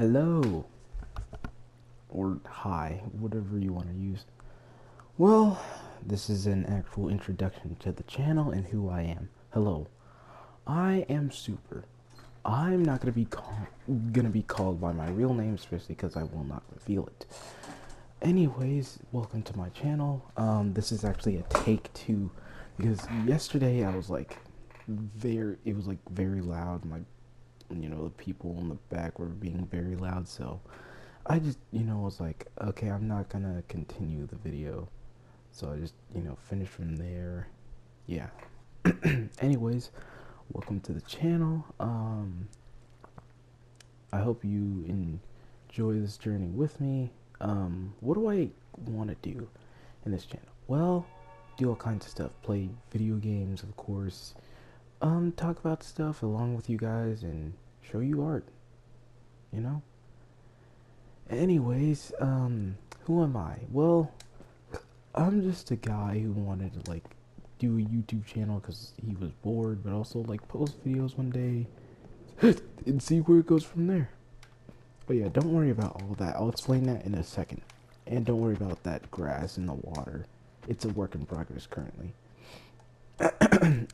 Hello, or hi, whatever you want to use. Well, this is an actual introduction to the channel and who I am. Hello, I am Super. I'm not gonna be called by my real name, especially because I will not reveal it. Anyways, welcome to my channel. This is actually a take two because yesterday I was like it was like very loud. The people in the back were being very loud, so I just, was like, okay, I'm not gonna continue the video. So I just, finished from there. Yeah. Anyways, welcome to the channel. I hope you enjoy this journey with me. What do I want to do in this channel? Well, do all kinds of stuff. Play video games, of course. Talk about stuff along with you guys and show you art, you know? Anyways, who am I? Well, I'm just a guy who wanted to like do a YouTube channel because he was bored, but also like post videos one day and see where it goes from there. But yeah, don't worry about all that. I'll explain that in a second. And don't worry about that grass in the water. It's a work in progress currently.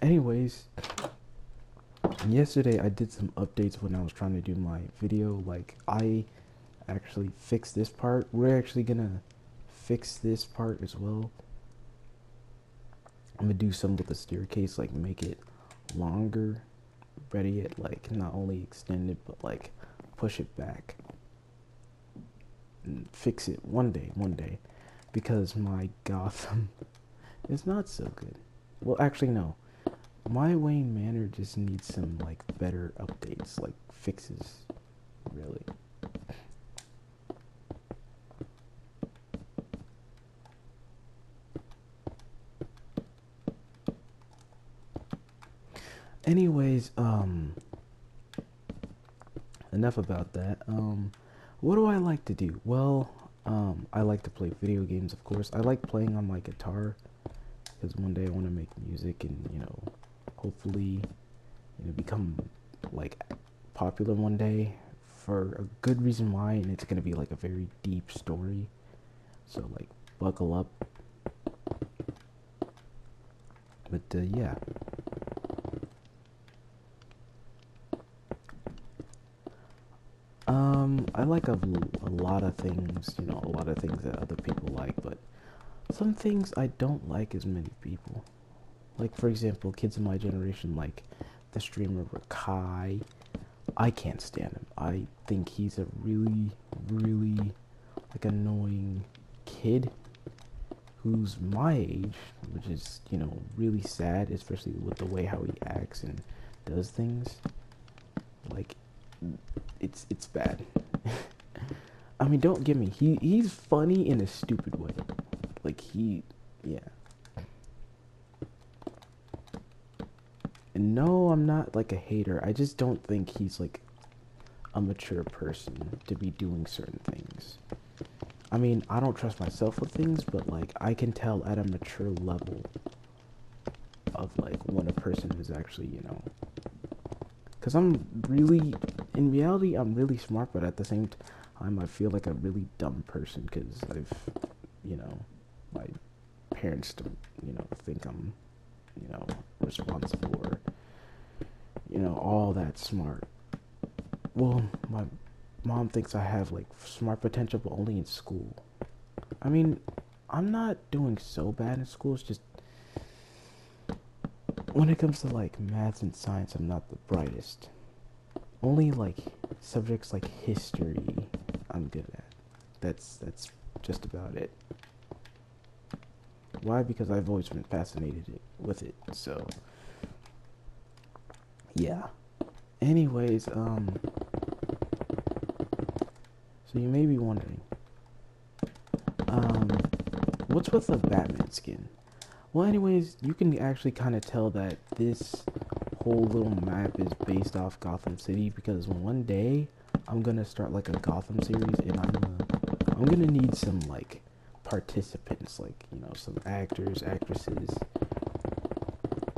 Anyways, yesterday I did some updates when I was trying to do my video. Like, I actually fixed this part. We're actually gonna fix this part as well. I'm gonna do some with the staircase, like make it longer, ready it, like not only extend it but like push it back and fix it one day because my Gotham is not so good. Well, actually no, my Wayne Manor just needs some like better updates, like fixes, really. Anyways, enough about that. What do I like to do? Well, I like to play video games, of course. I like playing on my guitar because one day I want to make music and, hopefully, become like popular one day for a good reason why, and it's going to be like a very deep story. So, like, buckle up. But, yeah. I like a lot of things, a lot of things that other people like, but some things I don't like as many people. Like, for example, kids in my generation like the streamer Rakai. I can't stand him. I think he's a really, really, like, annoying kid who's my age, which is, really sad, especially with the way how he acts and does things. Like, it's bad. I mean, don't get me. He's funny in a stupid way. Like, yeah. And no, I'm not like a hater. I just don't think he's like a mature person to be doing certain things. I mean, I don't trust myself with things, but like I can tell at a mature level of like when a person is actually, because I'm really, in reality, I'm really smart, but at the same time, I feel like a really dumb person because you know, my parents don't, think I'm, responsible or, all that smart. Well, my mom thinks I have like smart potential, but only in school. I mean, I'm not doing so bad in school. It's just when it comes to like maths and science, I'm not the brightest. Only like subjects like history I'm good at. That's just about it. Why? Because I've always been fascinated with it. So yeah. Anyways, so you may be wondering, um, what's with the Batman skin? Well, anyways, you can actually kind of tell that this whole little map is based off Gotham City because one day I'm gonna start like a Gotham series and I'm gonna need some like participants, like, some actors, actresses,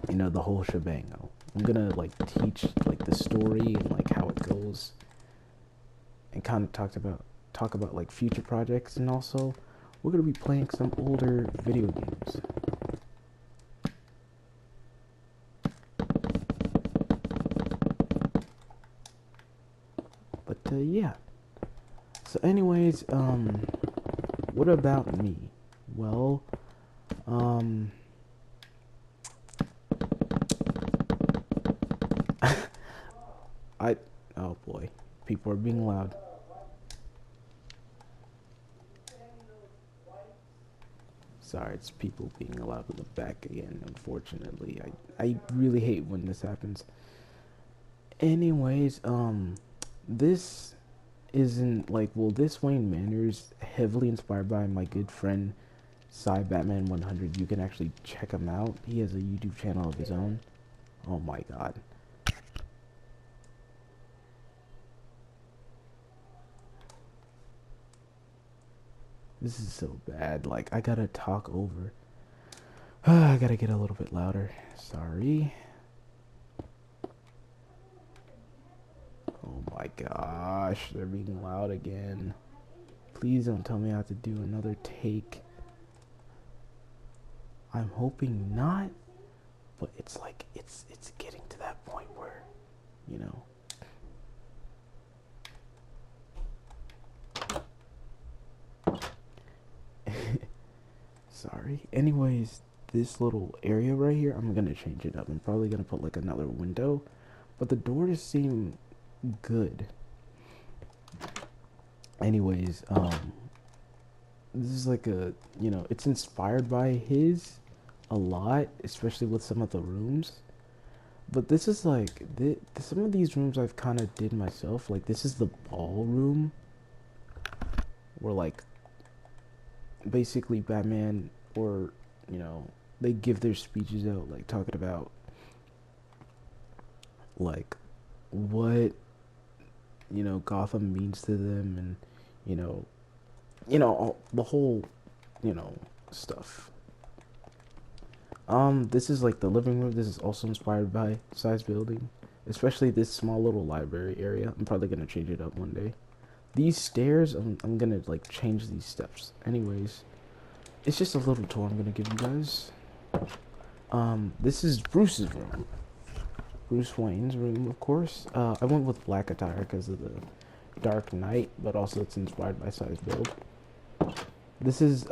the whole shebang. I'm gonna like teach like the story and like how it goes. and kind of talk about like future projects, and also we're gonna be playing some older video games. But yeah. So anyways, what about me? Well, oh boy, people are being loud. Sorry, it's people being loud in the back again, unfortunately. I really hate when this happens. Anyways, this isn't like, well, this Wayne Manor is heavily inspired by my good friend Cy Batman 100. You can actually check him out. He has a YouTube channel of his own. Oh my god. This is so bad. Like, I gotta talk over. I gotta get a little bit louder. Sorry. Oh my gosh, they're being loud again. Please don't tell me I have to do another take. I'm hoping not, but it's like, it's getting to that point where, you know. Sorry. Anyways, this little area right here, I'm gonna change it up. I'm probably gonna put like another window, but the doors seem good. Anyways, this is like a, you know, it's inspired by his a lot, especially with some of the rooms. But this is like, some of these rooms I've kind of did myself. Like, this is the ballroom where, like, basically Batman, or, you know, they give their speeches out, like, talking about, like, what, you know, Gotham means to them, and, you know, the whole, you know, stuff. This is like the living room. This is also inspired by Cy's building, especially this small little library area. I'm probably gonna change it up one day. These stairs, I'm gonna like change these steps. Anyways, it's just a little tour I'm gonna give you guys. This is Bruce's room. Bruce Wayne's room, of course. I went with black attire because of the Dark Knight, but also it's inspired by Cy's build. This is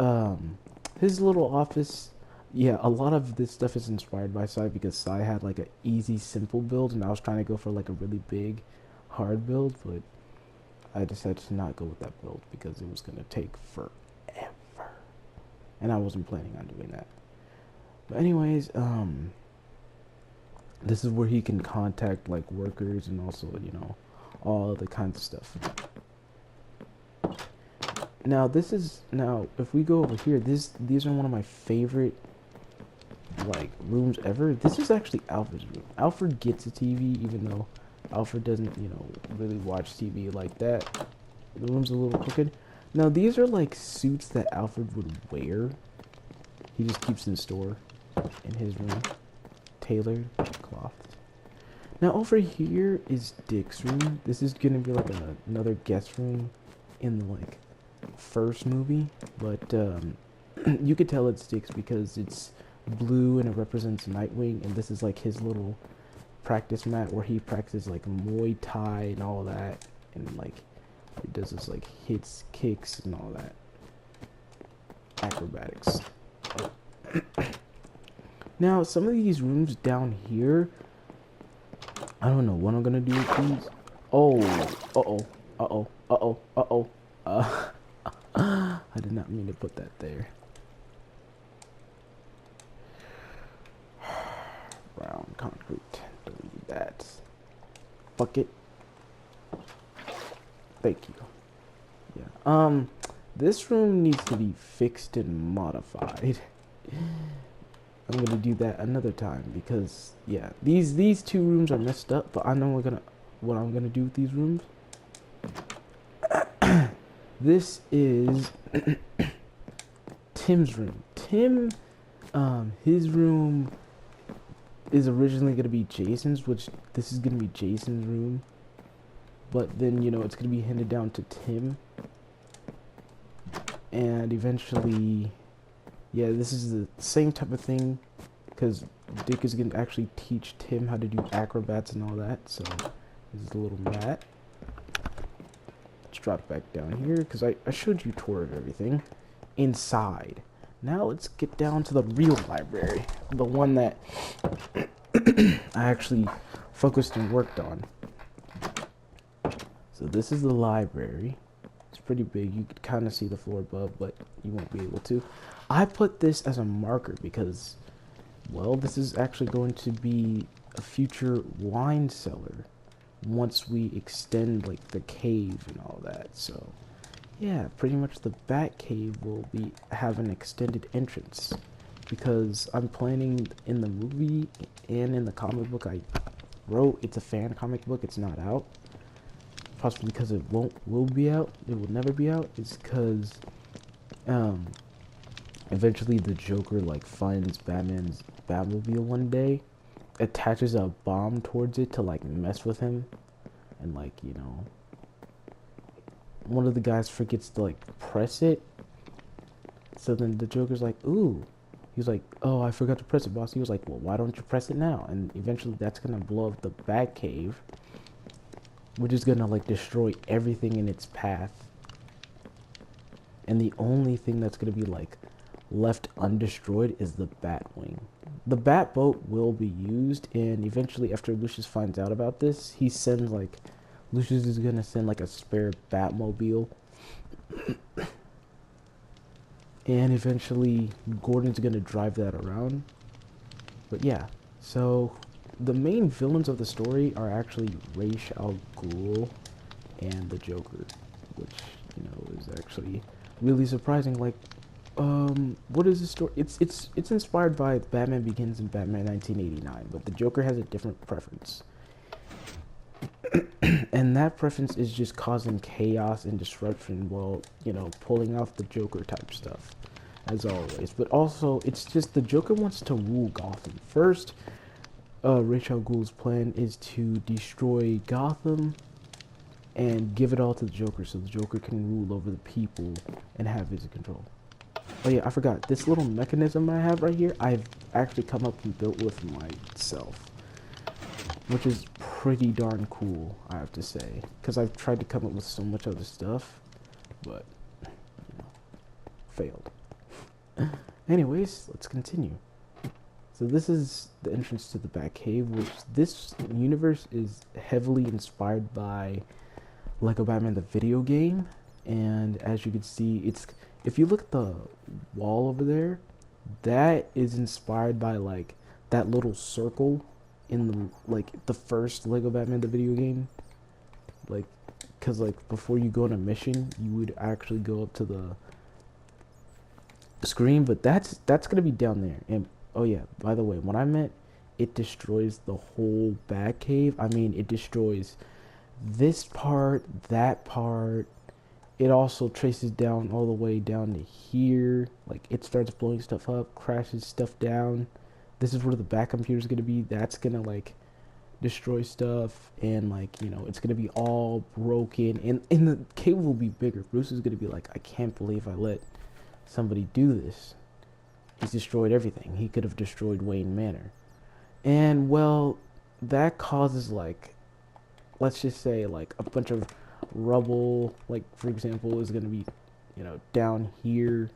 his little office. Yeah, a lot of this stuff is inspired by Cy because Cy had like an easy, simple build, and I was trying to go for like a really big, hard build, but I decided to not go with that build because it was gonna take forever, and I wasn't planning on doing that. But anyways, this is where he can contact like workers and also, you know, all the kinds of stuff. Now if we go over here, these are one of my favorite like rooms ever. This is actually Alfred's room. Alfred gets a TV, even though Alfred doesn't, you know, really watch TV like that. The room's a little crooked. Now these are like suits that Alfred would wear. He just keeps in store in his room, tailored cloth. Now over here is Dick's room. This is gonna be like another guest room in the like first movie, but you could tell it's Dick's because it's blue and it represents Nightwing, and this is like his little practice mat where he practices like Muay Thai and all that, and like he does this like hits, kicks, and all that acrobatics. Now some of these rooms down here, I don't know what I'm gonna do with these. I did not mean to put that there. Brown concrete. Don't need that. Fuck it. Thank you. Yeah. This room needs to be fixed and modified. I'm gonna do that another time because yeah, these two rooms are messed up. But I know what I'm gonna do with these rooms. This is Tim's room. Tim, his room is originally gonna be Jason's, which this is gonna be Jason's room. but then, you know, it's gonna be handed down to Tim, and eventually, yeah, this is the same type of thing, because Dick is gonna actually teach Tim how to do acrobats and all that. So this is a little mat. Let's drop back down here, because I showed you a tour of everything inside. Now let's get down to the real library, the one that I actually focused and worked on. So this is the library. It's pretty big. You could kind of see the floor above, but you won't be able to. I put this as a marker because, well, this is actually going to be a future wine cellar once we extend like the cave and all that. So yeah, pretty much the Bat Cave will have an extended entrance, because I'm planning in the movie and in the comic book I wrote, it's a fan comic book, it's not out. Possibly because it will be out, it will never be out, is because eventually the Joker like finds Batman's Batmobile one day, attaches a bomb towards it to like mess with him, and like, you know, one of the guys forgets to like press it. So then the Joker's like, ooh. He's like, oh, I forgot to press it, boss. He was like, well, why don't you press it now? And eventually that's gonna blow up the Batcave, which is gonna like destroy everything in its path. And the only thing that's gonna be like left undestroyed is the Batwing. The Batboat will be used, and eventually after Lucius finds out about this, he sends like, Lucius is gonna send like a spare Batmobile, and eventually Gordon's gonna drive that around. But yeah, so the main villains of the story are actually Ra's al Ghul and the Joker, which, you know, is actually really surprising. Like, what is the story? It's inspired by Batman Begins and Batman 1989, but the Joker has a different preference. And that preference is just causing chaos and disruption while, you know, pulling off the Joker type stuff, as always. But also, it's just the Joker wants to rule Gotham. First, Ra's al Ghul's plan is to destroy Gotham and give it all to the Joker so the Joker can rule over the people and have his control. Oh yeah, I forgot. This little mechanism I have right here, I've actually come up and built with myself, which is pretty darn cool, I have to say, because I've tried to come up with so much other stuff, but, you know, failed. Anyways, let's continue. So this is the entrance to the Batcave, which this universe is heavily inspired by Lego Batman the video game, and as you can see, it's, if you look at the wall over there, that is inspired by like that little circle in the, like, the first Lego Batman the video game, like, because like before you go on a mission you would actually go up to the screen, but that's gonna be down there. And oh yeah, by the way, when I meant it destroys the whole Batcave, I mean it destroys this part, that part. It also traces down all the way down to here, like it starts blowing stuff up, crashes stuff down. This is where the back computer is going to be. That's going to like destroy stuff, and like, you know, it's going to be all broken, and the cave will be bigger. Bruce is going to be like, I can't believe I let somebody do this. He's destroyed everything. He could have destroyed Wayne Manor. And well, that causes like, let's just say like a bunch of rubble, like for example is going to be, you know, down here,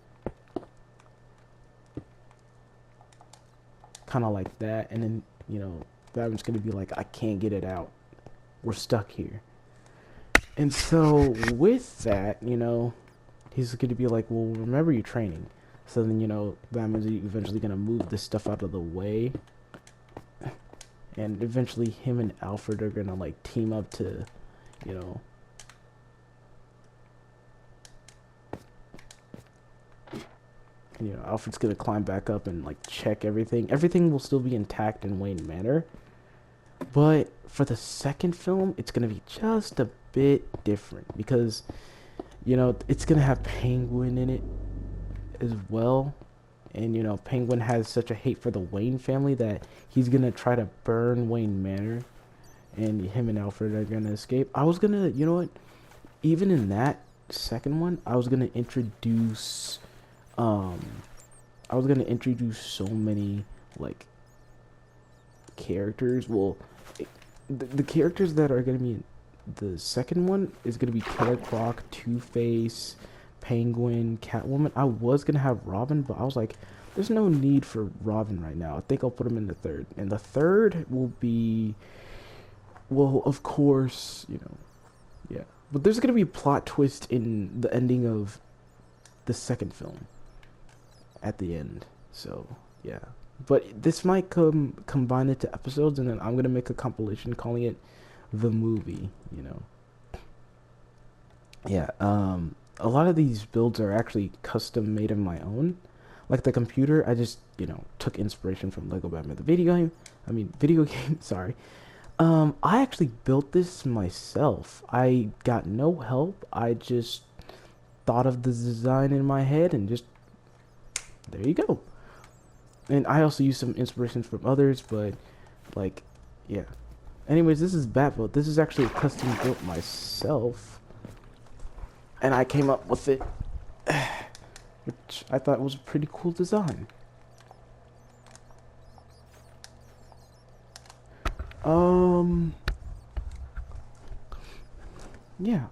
kind of like that, and then, you know, Batman's gonna be like, I can't get it out, we're stuck here. And so with that, you know, he's gonna be like, well, remember your training. So then, you know, Batman's eventually gonna move this stuff out of the way, and eventually him and Alfred are gonna like team up to, you know, Alfred's gonna climb back up and like check everything. Everything will still be intact in Wayne Manor, but for the second film, it's gonna be just a bit different because, you know, it's gonna have Penguin in it as well, and you know, Penguin has such a hate for the Wayne family that he's gonna try to burn Wayne Manor and him and Alfred are gonna escape. I was gonna, you know what? Even in that second one, I was gonna introduce, um, I was gonna introduce so many like characters. Well, the characters that are gonna be in the second one is gonna be Killer Croc, Two-Face, Penguin, Catwoman. I was gonna have Robin, but I was like, there's no need for Robin right now. I think I'll put him in the third. And the third will be, well, of course, you know, yeah. But there's gonna be a plot twist in the ending of the second film at the end. So yeah. But this might combine it to episodes, and then I'm gonna make a compilation calling it the movie. You know. Yeah. A lot of these builds are actually custom made of my own. Like the computer, I just, you know, took inspiration from Lego Batman the video game. I mean, video game. Sorry. I actually built this myself. I got no help. I just thought of the design in my head and just there you go. And I also used some inspiration from others, but like, yeah. Anyways, this is Batboat. This is actually custom built myself, and I came up with it, which I thought was a pretty cool design. Yeah.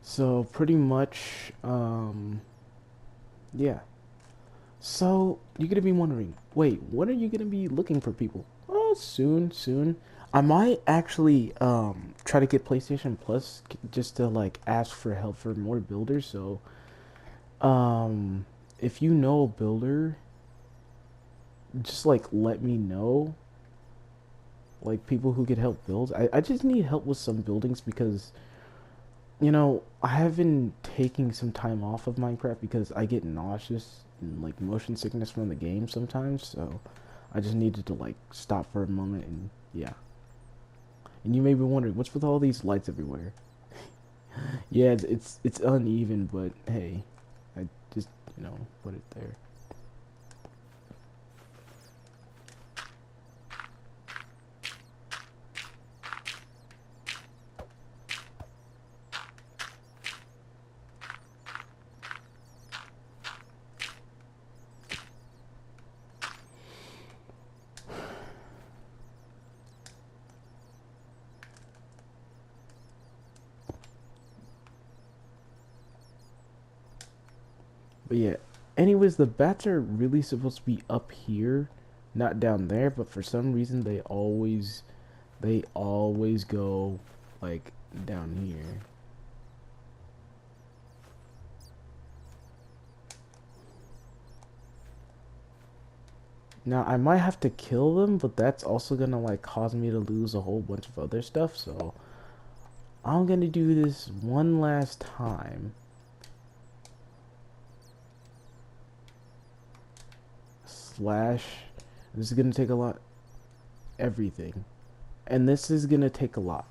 So pretty much, yeah. So you're gonna be wondering, wait, when are you gonna be looking for people? Oh, soon, soon. I might actually try to get PlayStation Plus just to like ask for help for more builders. So if you know a builder, just like let me know. Like people who could help build. I just need help with some buildings because you know, I have been taking some time off of Minecraft because I get nauseous and like motion sickness from the game sometimes, so I just needed to like stop for a moment and yeah. And you may be wondering, what's with all these lights everywhere? Yeah, it's uneven, but hey, I just, you know, put it there. But yeah, anyways, the bats are really supposed to be up here, not down there, but for some reason they always go like down here. Now I might have to kill them, but that's also gonna like cause me to lose a whole bunch of other stuff, so I'm gonna do this one last time. Slash, this is gonna take a lot, everything. And this is gonna take a lot.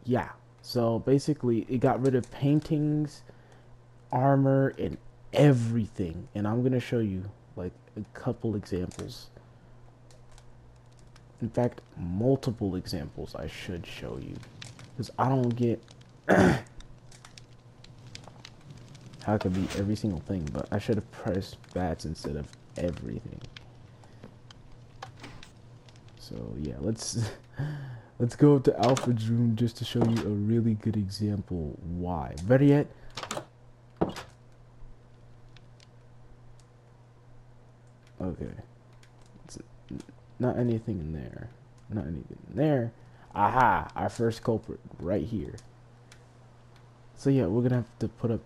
Yeah. So basically it got rid of paintings, armor, and everything. And I'm gonna show you like a couple examples. In fact, multiple examples I should show you. Because I don't get how it could be every single thing, but I should have pressed bats instead of everything. So yeah, let's let's go to Alfred's room just to show you a really good example why. Better yet, okay, it's not anything in there, not anything in there. Aha, our first culprit right here. So yeah, we're gonna have to put up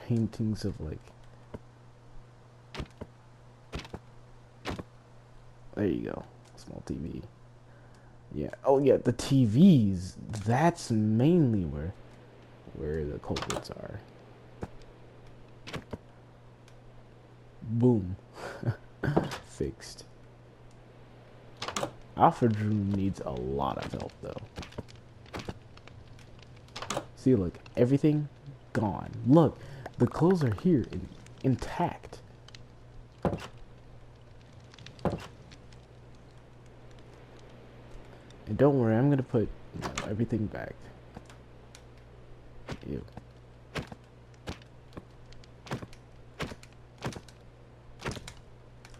paintings of like, there you go, small TV. Yeah. Oh yeah, the TVs. That's mainly where the culprits are. Boom. Fixed. Alfred's room needs a lot of help though. See, look, everything gone. Look, The clothes are here, intact. And don't worry, I'm gonna put everything back. Ew.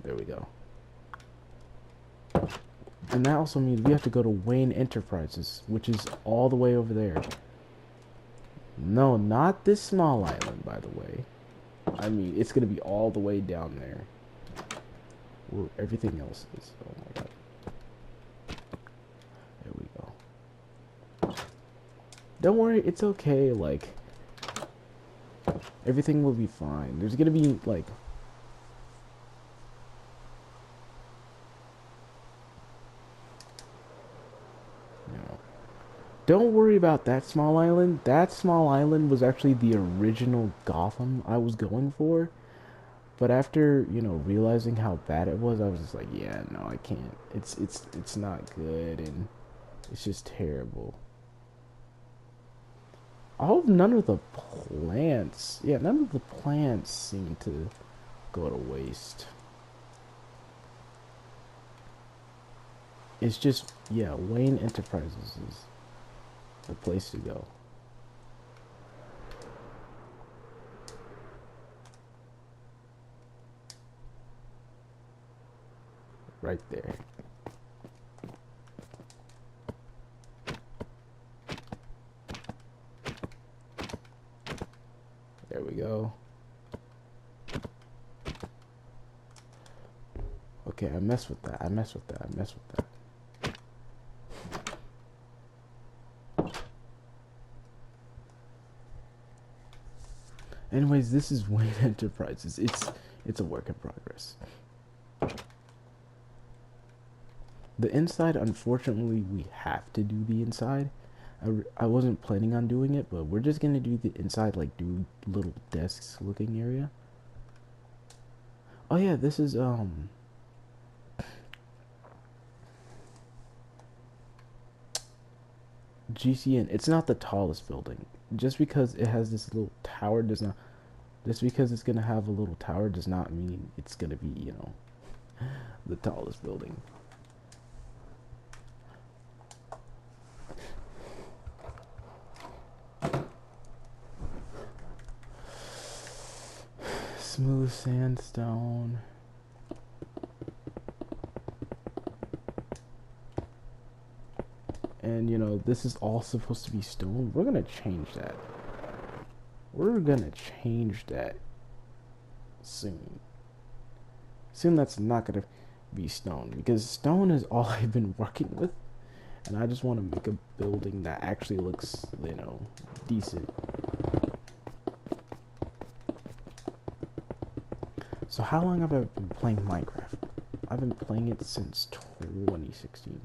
There we go. And that also means we have to go to Wayne Enterprises, which is all the way over there. No, not this small island, by the way. I mean, it's gonna be all the way down there, where everything else is. Oh my god. There we go. Don't worry, it's okay. Like, everything will be fine. There's gonna be like. Don't worry about that small island. That small island was actually the original Gotham I was going for. But after, realizing how bad it was, I was just like, yeah, no, I can't. It's not good, and it's just terrible. I hope none of the plants, seem to go to waste. It's just, yeah, Wayne Enterprises is the place to go. Right there. There we go. Okay, I mess with that. Anyways, this is Wayne Enterprises. It's a work in progress. The inside, unfortunately, we have to do the inside. I wasn't planning on doing it, but we're just gonna do the inside, like do little desks looking area. Oh yeah, this is GCN. It's not the tallest building. Just because it has this little tower does not. Just because it's gonna have a little tower does not mean it's gonna be, the tallest building. Smooth sandstone. And this is all supposed to be stone. We're gonna change that. Soon. Soon that's not gonna be stone, because stone is all I've been working with, and I just want to make a building that actually looks, decent. So how long have I been playing Minecraft? I've been playing it since 2016.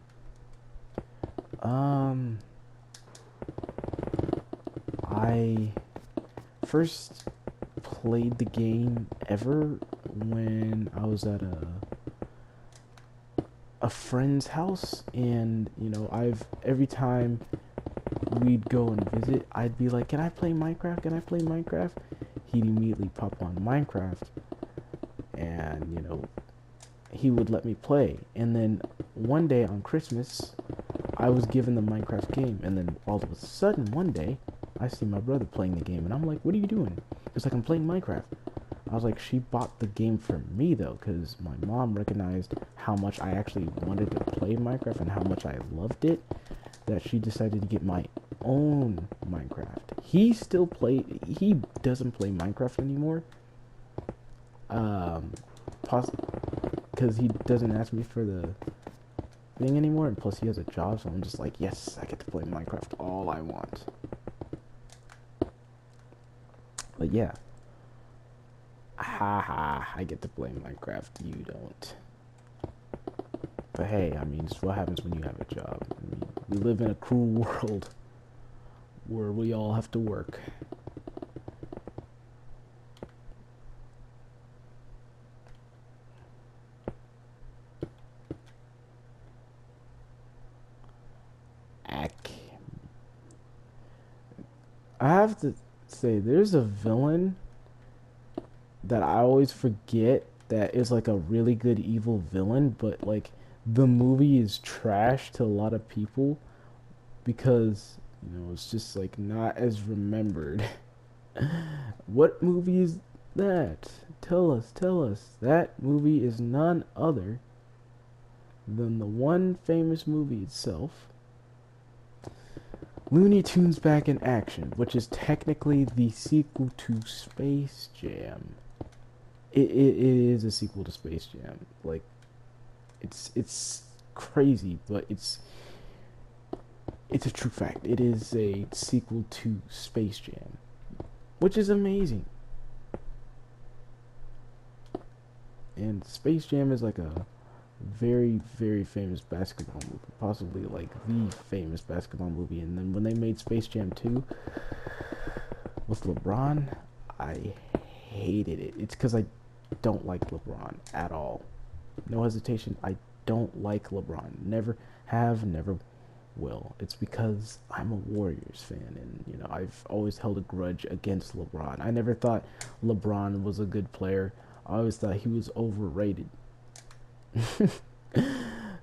I first played the game ever when I was at a friend's house, and every time we'd go and visit, I'd be like, "Can I play Minecraft? Can I play Minecraft?" He'd immediately pop on Minecraft, and he would let me play. And then one day on Christmas, I was given the Minecraft game, and then all of a sudden one day I see my brother playing the game, and I'm like, "What are you doing?" It's like, "I'm playing Minecraft." I was like, "She bought the game for me though, because my mom recognized how much I actually wanted to play Minecraft and how much I loved it, that she decided to get my own Minecraft." He doesn't play Minecraft anymore, because he doesn't ask me for the thing anymore, and plus he has a job, so I'm just like, yes, I get to play Minecraft all I want. But yeah, I get to play Minecraft, you don't. But hey, I mean, it's what happens when you have a job. I mean, we live in a cruel world where we all have to work. I have to say, there's a villain that I always forget that is like a really good evil villain, but like the movie is trash to a lot of people because it's just like not as remembered. What movie is that? Tell us, tell us. That movie is none other than the one famous movie itself, Looney Tunes Back in Action, which is technically the sequel to Space Jam. It is a sequel to Space Jam. Like, it's crazy, but it's a true fact. It is a sequel to Space Jam, which is amazing. And Space Jam is like a very, very famous basketball movie, possibly like the famous basketball movie. And then when they made Space Jam 2 with LeBron, I hated it. It's because I don't like LeBron at all. No hesitation. I don't like LeBron. Never have, never will. It's because I'm a Warriors fan, and I've always held a grudge against LeBron. I never thought LeBron was a good player. I always thought he was overrated.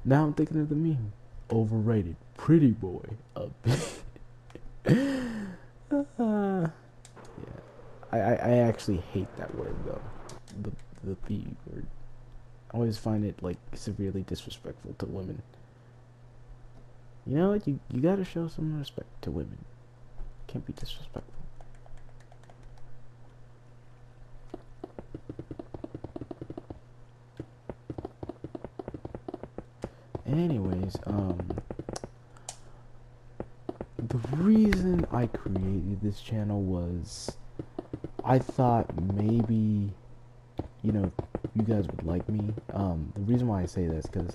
Now I'm thinking of the meme. Overrated. Pretty boy. Yeah. I actually hate that word though. The word. I always find it like severely disrespectful to women. You know what? You gotta show some respect to women. Can't be disrespectful. Anyways, the reason I created this channel was I thought maybe, you guys would like me. The reason why I say this, because,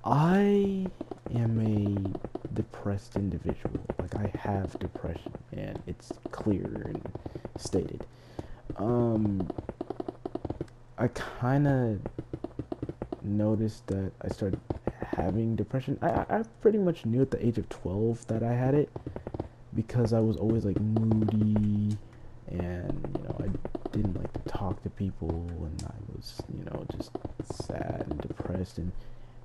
I am a depressed individual. Like, I have depression, and it's clear and stated. I kind of noticed that I started having depression. I pretty much knew at the age of 12 that I had it because I was always like moody, and I didn't like to talk to people, and I was just sad and depressed, and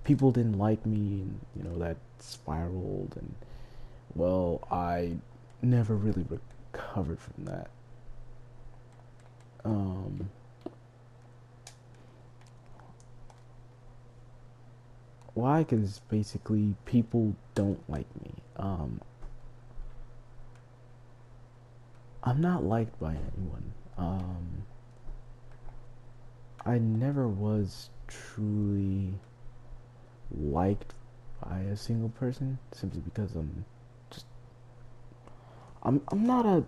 people didn't like me, and that spiraled, and well, I never really recovered from that. Why? Because basically people don't like me. I'm not liked by anyone. I never was truly liked by a single person simply because I'm not a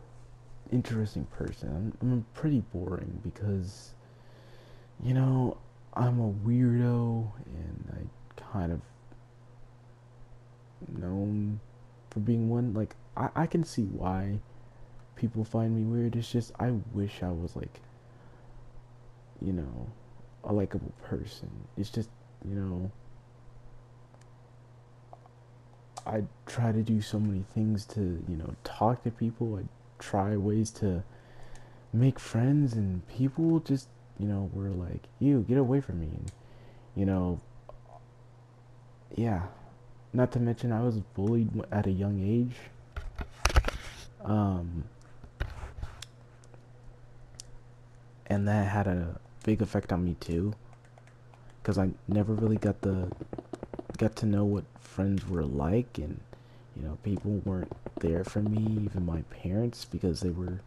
interesting person. I'm pretty boring because I'm a weirdo, and I kind of known for being one. Like, I can see why people find me weird. It's just I wish I was like a likable person. It's just I try to do so many things to talk to people. I try ways to make friends, and people just were like, "You get away from me," and yeah. Not to mention I was bullied at a young age. And that had a big effect on me too, because I never really got to know what friends were like, and people weren't there for me, even my parents, because they were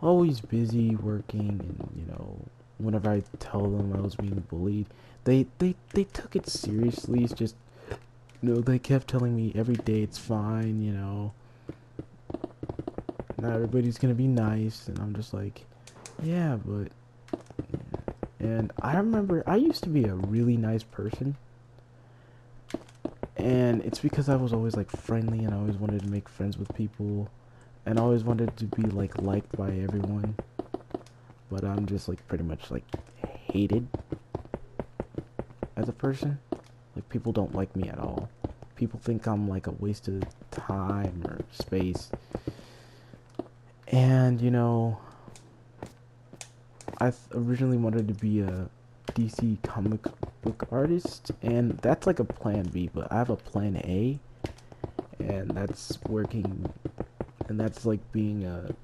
always busy working, and whenever I tell them I was being bullied, they took it seriously. It's just they kept telling me every day it's fine, not everybody's gonna be nice, and I'm just like, yeah, but and I remember I used to be a really nice person, and it's because I was always like friendly, and I always wanted to make friends with people, and I always wanted to be like liked by everyone, but I'm just like pretty much like hated as a person. Like, people don't like me at all. People think I'm like a waste of time or space, And you know, originally wanted to be a DC comic book artist, and that's like a plan B, but I have a plan A, and that's working, and that's like being a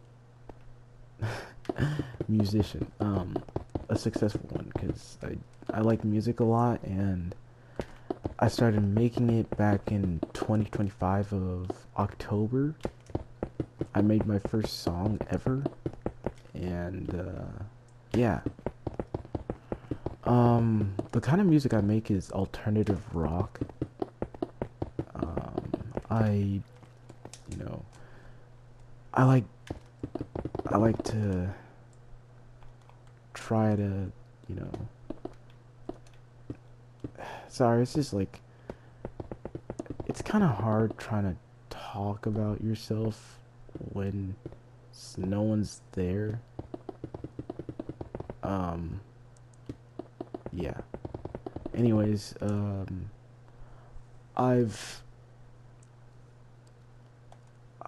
musician, a successful one, because I like music a lot, and I started making it back in 2025 of October. I made my first song ever, and yeah. The kind of music I make is alternative rock. I, you know, I like, I like to try to, you know, sorry, it's just like, it's kind of hard trying to talk about yourself when no one's there. Um, yeah. Anyways, I've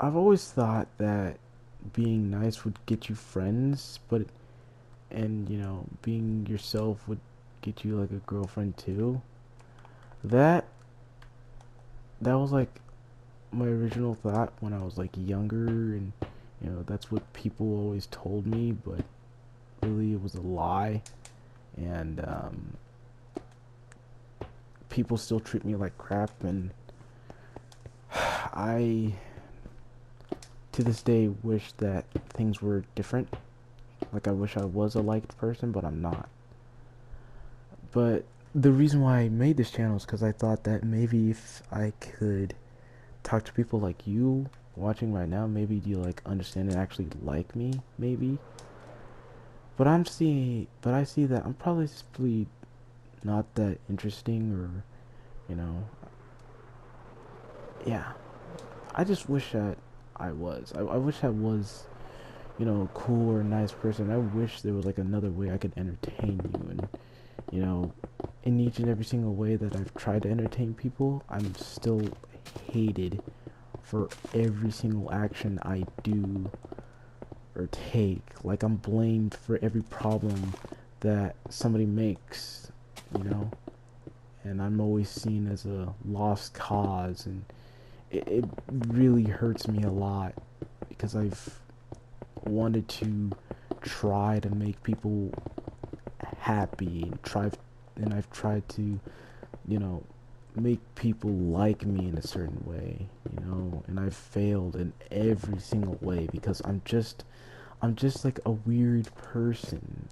I've always thought that being nice would get you friends, but and you know, being yourself would get you like a girlfriend too. That that was like my original thought when I was like younger, and you know, that's what people always told me, but really it was a lie. And people still treat me like crap, and I to this day wish that things were different. Like I wish I was a liked person, but I'm not. But the reason why I made this channel is because I thought that maybe if I could talk to people like you watching right now, maybe you like understand and actually like me, maybe. But I see that I'm probably simply not that interesting, or you know, yeah. I just wish that I was. I wish I was, you know, a cool or nice person. I wish there was like another way I could entertain you, and you know, in each and every single way that I've tried to entertain people, I'm still hated for every single action I do or take. Like I'm blamed for every problem that somebody makes, you know, and I'm always seen as a lost cause, and it really hurts me a lot because I've wanted to try to make people happy, and I've tried to, you know, make people like me in a certain way, you know, and I've failed in every single way because I'm just like a weird person,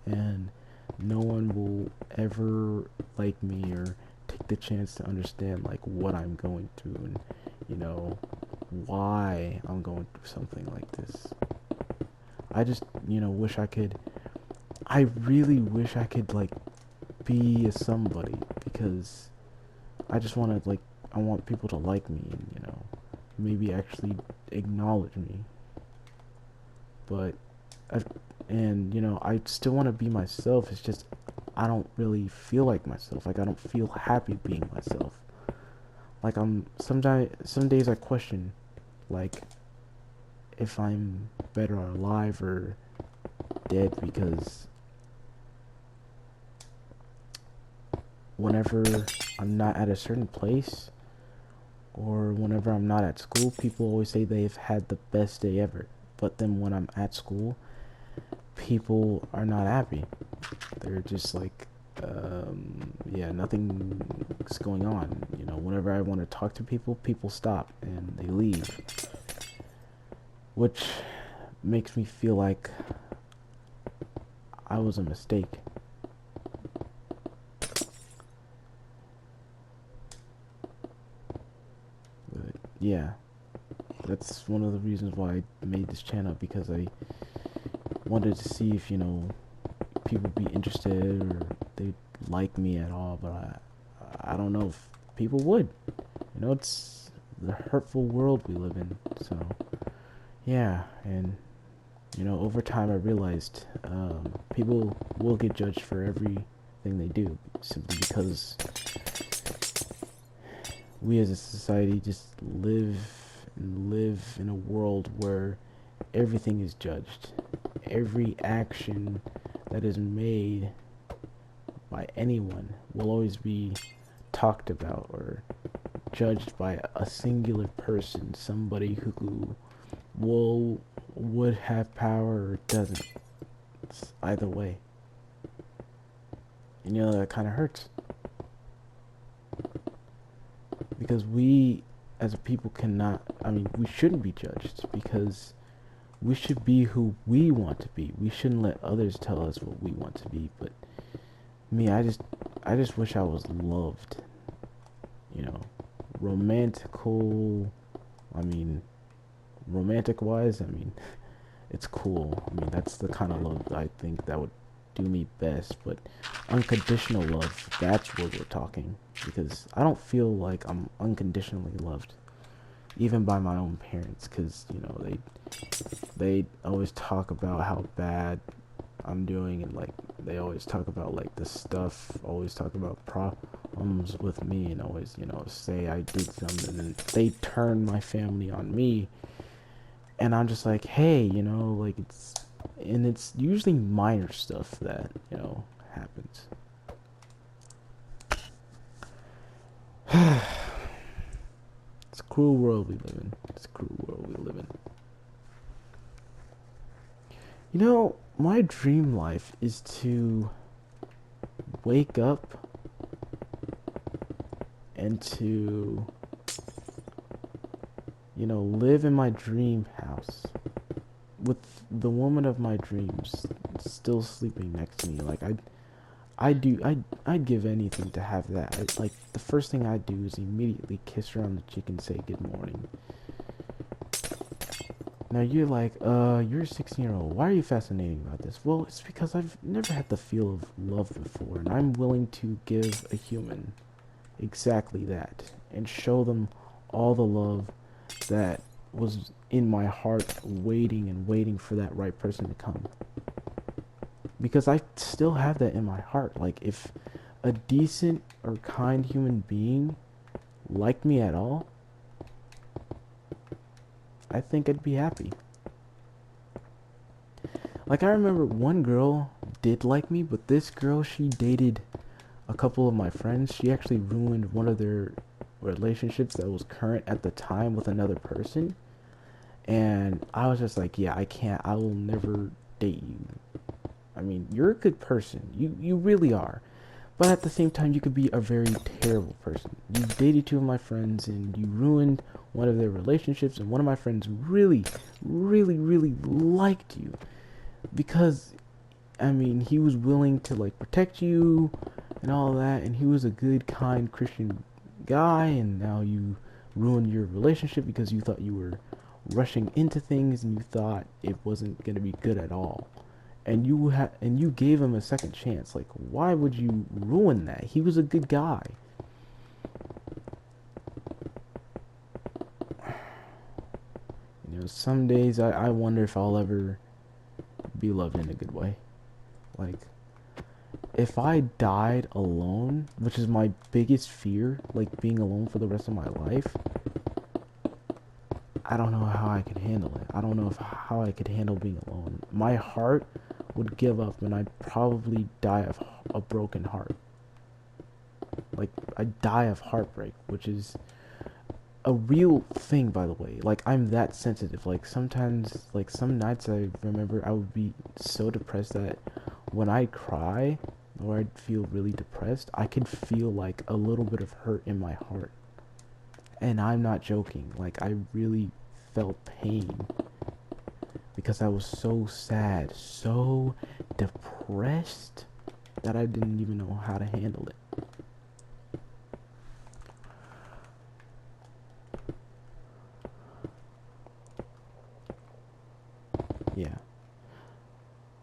and no one will ever like me or take the chance to understand like what I'm going through, and you know, why I'm going through something like this. I just, you know, I really wish I could like be a somebody, because I just want to like, I want people to like me, and you know, maybe actually acknowledge me. But I, and you know, I still want to be myself. It's just I don't really feel like myself. Like I don't feel happy being myself. Like some days I question like if I'm better alive or dead, because whenever I'm not at a certain place, or whenever I'm not at school, people always say they've had the best day ever. But then when I'm at school, people are not happy. They're just like, yeah, nothing's going on. You know, whenever I want to talk to people, people stop and they leave, which makes me feel like I was a mistake. But yeah, that's one of the reasons why I made this channel, because I wanted to see if, you know, people be interested or they like me at all, but I don't know if people would. You know, it's the hurtful world we live in. So yeah, and you know, over time I realized people will get judged for everything they do, simply because we as a society just live in a world where everything is judged. Every action that is made by anyone will always be talked about or judged by a singular person, somebody who would have power or doesn't. It's either way. And you know that kind of hurts. Because we as a people cannot, I mean, we shouldn't be judged because we should be who we want to be. We shouldn't let others tell us what we want to be. But me, I just wish I was loved. You know, romantic wise, I mean, it's cool. I mean, that's the kind of love I think that would do me best. But unconditional love, that's what we're talking. Because I don't feel like I'm unconditionally loved, even by my own parents. Because, you know, they always talk about how bad I'm doing, and like they always talk about like the stuff, always talk about problems with me, and always, you know, say I did something, and they turn my family on me. And I'm just like, hey, you know, like it's usually minor stuff that, you know, happens. It's a cruel world we live in. It's a cruel world we live in. You know, my dream life is to wake up and to, you know, live in my dream house with the woman of my dreams still sleeping next to me. Like I'd give anything to have that. Like the first thing I'd do is immediately kiss her on the cheek and say good morning. Now you're like, you're a 16-year-old. Why are you fascinated about this? Well, it's because I've never had the feel of love before, and I'm willing to give a human exactly that and show them all the love that was in my heart, waiting and waiting for that right person to come. Because I still have that in my heart. Like, if a decent or kind human being liked me at all, I think I'd be happy. Like, I remember one girl did like me, but this girl, she dated a couple of my friends. She actually ruined one of their relationships that was current at the time with another person. And I was just like, yeah, I will never date you. I mean, you're a good person. You really are. But at the same time, you could be a very terrible person. You dated two of my friends and you ruined one of their relationships, and one of my friends really, really, really liked you. Because, I mean, he was willing to, like, protect you and all that, and he was a good, kind Christian guy, and now you ruined your relationship because you thought you were rushing into things and you thought it wasn't going to be good at all. And you gave him a second chance. Like, why would you ruin that? He was a good guy. You know, some days I wonder if I'll ever be loved in a good way. Like, if I died alone, which is my biggest fear, like being alone for the rest of my life, I don't know how I could handle it. I don't know how I could handle being alone. My heart would give up, and I'd probably die of a broken heart. Like, I'd die of heartbreak, which is a real thing, by the way. Like, I'm that sensitive. Like, sometimes, like, some nights I remember I would be so depressed that when I'd cry or I'd feel really depressed, I could feel like a little bit of hurt in my heart. And I'm not joking. Like, I really felt pain because I was so sad, so depressed that I didn't even know how to handle it. Yeah.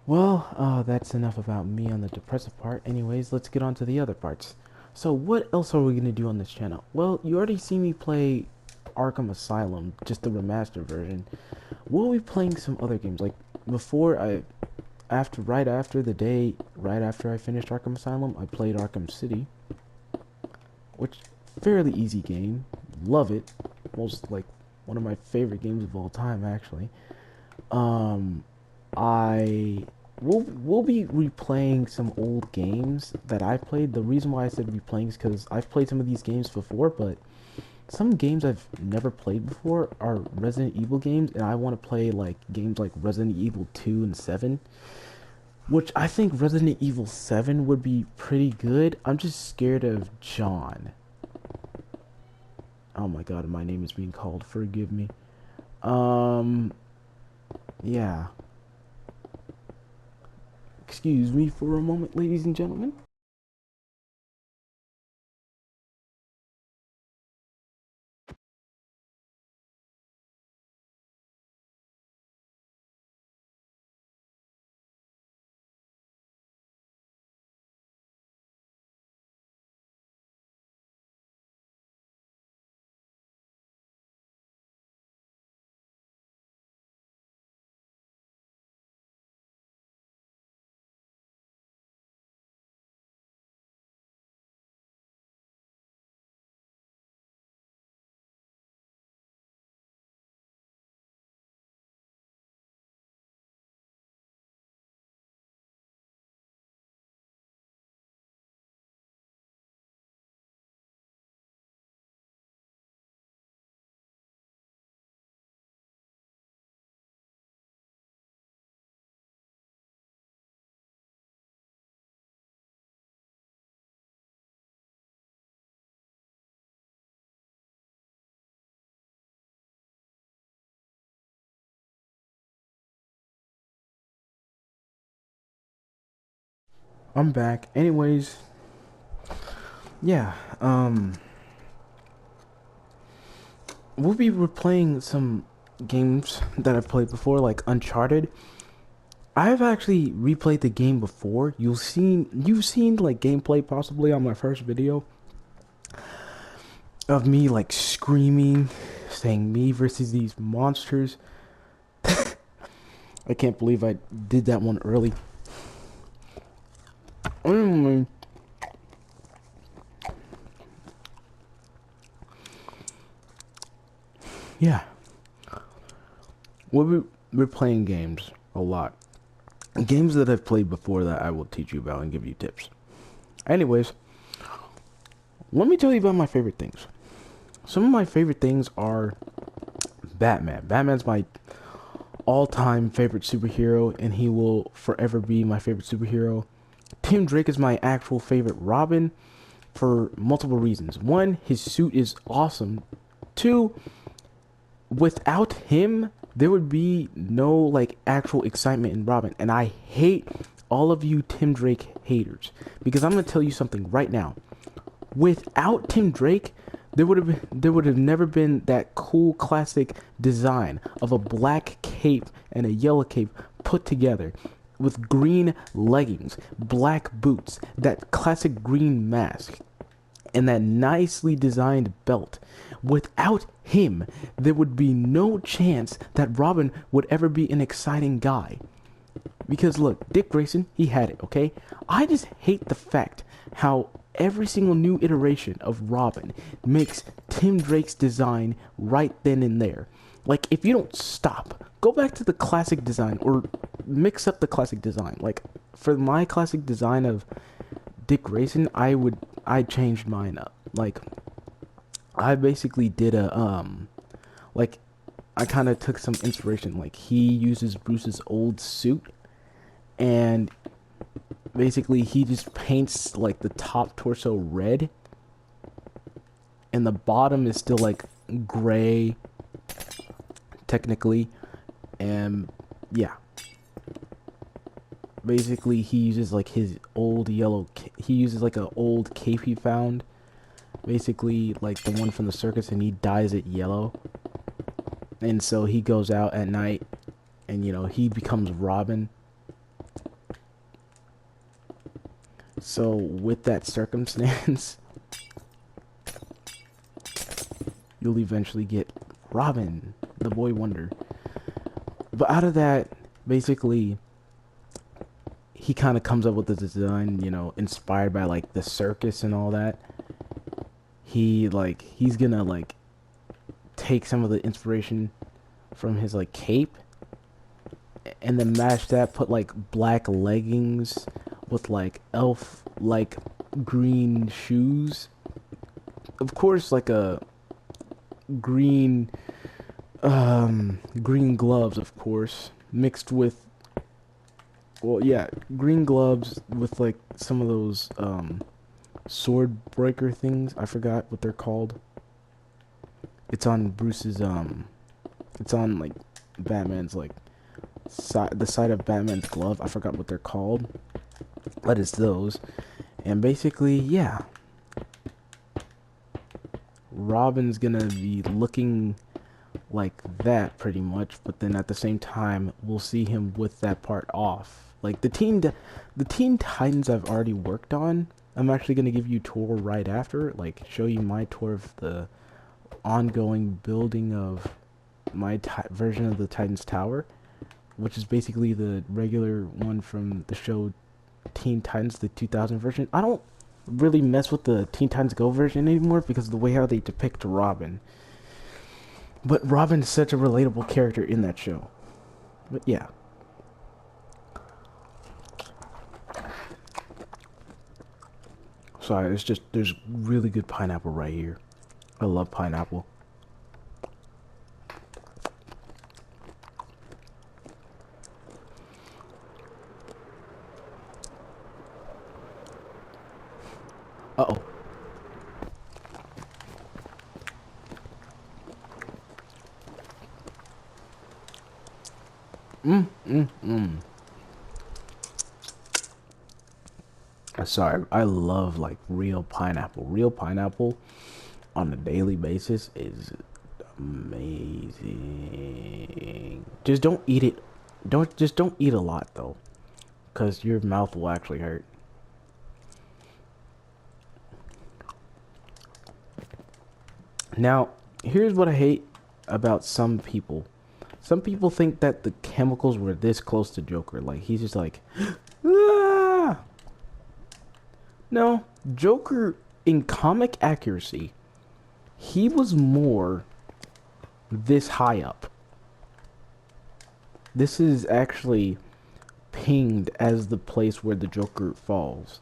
Well, that's enough about me on the depressive part. Anyways, let's get on to the other parts. So what else are we going to do on this channel? Well, you already see me play Arkham Asylum, just the remastered version. We'll be playing some other games. Like, right after I finished Arkham Asylum, I played Arkham City, which, fairly easy game. Love it. Most, like, one of my favorite games of all time, actually. Um, I we'll be replaying some old games that I played. The reason why I said replaying is because I've played some of these games before, but some games I've never played before are Resident Evil games, and I want to play like games like Resident Evil 2 and 7, which I think Resident Evil 7 would be pretty good. I'm just scared of John. Oh my god, my name is being called. Forgive me. Um, yeah. Excuse me for a moment, ladies and gentlemen. I'm back. Anyways, yeah. We'll be replaying some games that I've played before, like Uncharted. I've actually replayed the game before. You've seen like gameplay possibly on my first video of me like screaming, saying me versus these monsters. I can't believe I did that one early. Anyway, yeah, we're playing games a lot. Games that I've played before that I will teach you about and give you tips. Anyways, let me tell you about my favorite things. Some of my favorite things are Batman. Batman's my all-time favorite superhero, and he will forever be my favorite superhero. Tim Drake is my actual favorite Robin for multiple reasons. One, his suit is awesome. Two, without him, there would be no like actual excitement in Robin. And I hate all of you Tim Drake haters because I'm gonna tell you something right now. Without Tim Drake, there would have never been that cool classic design of a black cape and a yellow cape put together with green leggings, black boots, that classic green mask, and that nicely designed belt. Without him, there would be no chance that Robin would ever be an exciting guy. Because look, Dick Grayson, he had it, okay? I just hate the fact how every single new iteration of Robin makes Tim Drake's design right then and there. Like, if you don't stop, go back to the classic design or mix up the classic design. Like, for my classic design of Dick Grayson, I changed mine up. Like, I basically did like, I kind of took some inspiration. Like, he uses Bruce's old suit, and basically he just paints like the top torso red, and the bottom is still like gray, technically, and yeah. Basically, he uses like his old yellow. He uses like an old cape he found, basically like the one from the circus, and he dyes it yellow. And so he goes out at night, and he becomes Robin. So with that circumstance, you'll eventually get Robin, the boy wonder. But out of that, basically, he kind of comes up with the design, inspired by like the circus and all that. He's gonna like take some of the inspiration from his like cape, and then match that, put like black leggings with like elf like green shoes. Of course, like a green green gloves, of course, mixed with, well, yeah, green gloves with like some of those sword breaker things. I forgot what they're called. It's on Bruce's it's on like Batman's like the side of Batman's glove. I forgot what they're called, but it's those. And basically, yeah, Robin's gonna be looking like that pretty much, but then at the same time we'll see him with that part off. Like the Teen Titans I've already worked on. I'm actually gonna give you a tour right after, like show you my tour of the ongoing building of my version of the Titans Tower, which is basically the regular one from the show Teen Titans, the 2000 version. I don't really mess with the Teen Titans Go version anymore because of the way how they depict Robin. But Robin's such a relatable character in that show. But yeah. Sorry, it's just, there's really good pineapple right here. I love pineapple. Uh-oh. Sorry, I love like real pineapple. Real pineapple on a daily basis is amazing. Just don't eat it. Don't eat a lot though, cause your mouth will actually hurt. Now, here's what I hate about some people. Some people think that the chemicals were this close to Joker. Like he's just like, ah! No, Joker in comic accuracy, he was more this high up. This is actually pinged as the place where the Joker falls.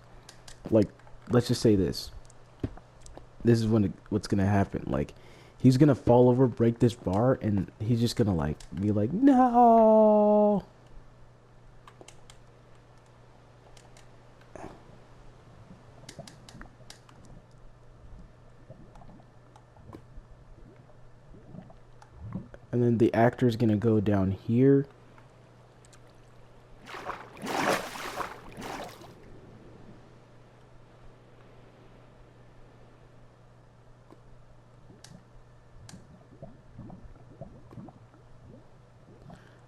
Like, let's just say this. This is what's gonna happen. Like, he's gonna fall over, break this bar, and he's just gonna like be like, no. And then the actor's gonna go down here.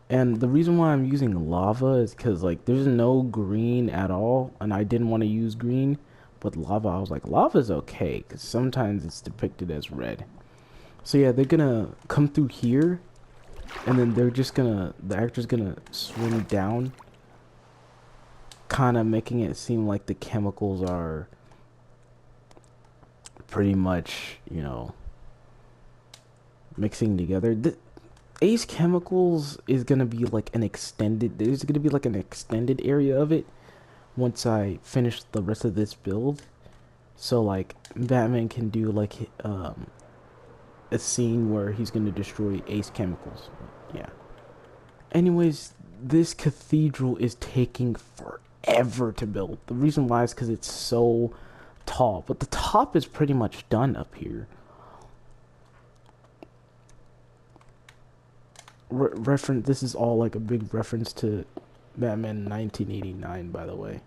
And the reason why I'm using lava is because like there's no green at all, and I didn't want to use green, but lava, I was like, lava's okay because sometimes it's depicted as red. So yeah, they're gonna come through here, and then they're just gonna, the actor's gonna swim down, kind of making it seem like the chemicals are pretty much, you know, mixing together. Ace Chemicals is gonna be like an extended, there's gonna be like an extended area of it once I finish the rest of this build. So like Batman can do like a scene where he's gonna destroy Ace Chemicals. Yeah. Anyways, this cathedral is taking forever to build. The reason why is because it's so tall, but the top is pretty much done up here. Reference. This is all like a big reference to Batman 1989, by the way.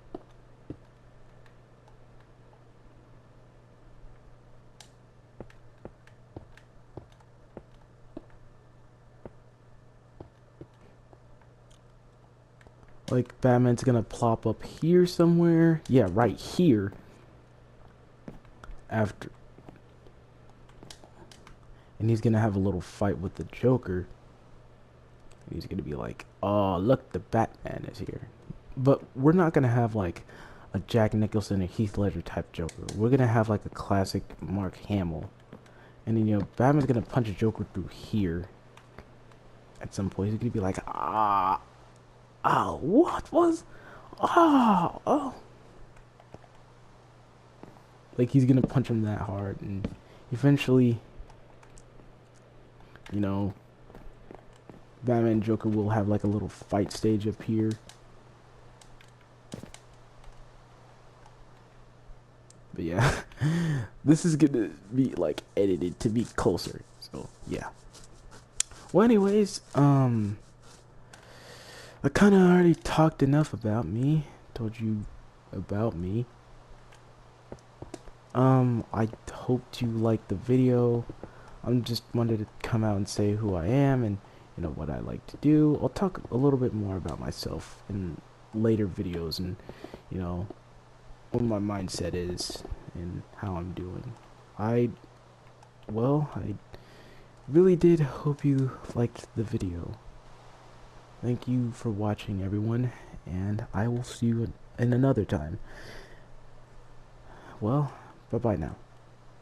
Like, Batman's gonna plop up here somewhere. Yeah, right here. After. And he's gonna have a little fight with the Joker. He's gonna be like, oh, look, the Batman is here. But we're not gonna have, like, a Jack Nicholson or Heath Ledger type Joker. We're gonna have, like, a classic Mark Hamill. And then, you know, Batman's gonna punch a Joker through here. At some point, he's gonna be like, ah. Oh, what was? Oh. Like, he's gonna punch him that hard, and eventually, you know, Batman and Joker will have like a little fight stage up here. But yeah, this is gonna be like edited to be closer. So yeah. Well, anyways, I kind of already talked enough about me. Told you about me. I hoped you liked the video. I'm just wanted to come out and say who I am and you know what I like to do. I'll talk a little bit more about myself in later videos and you know what my mindset is and how I'm doing. I really did hope you liked the video. Thank you for watching, everyone, and I will see you in another time. Well, bye-bye now.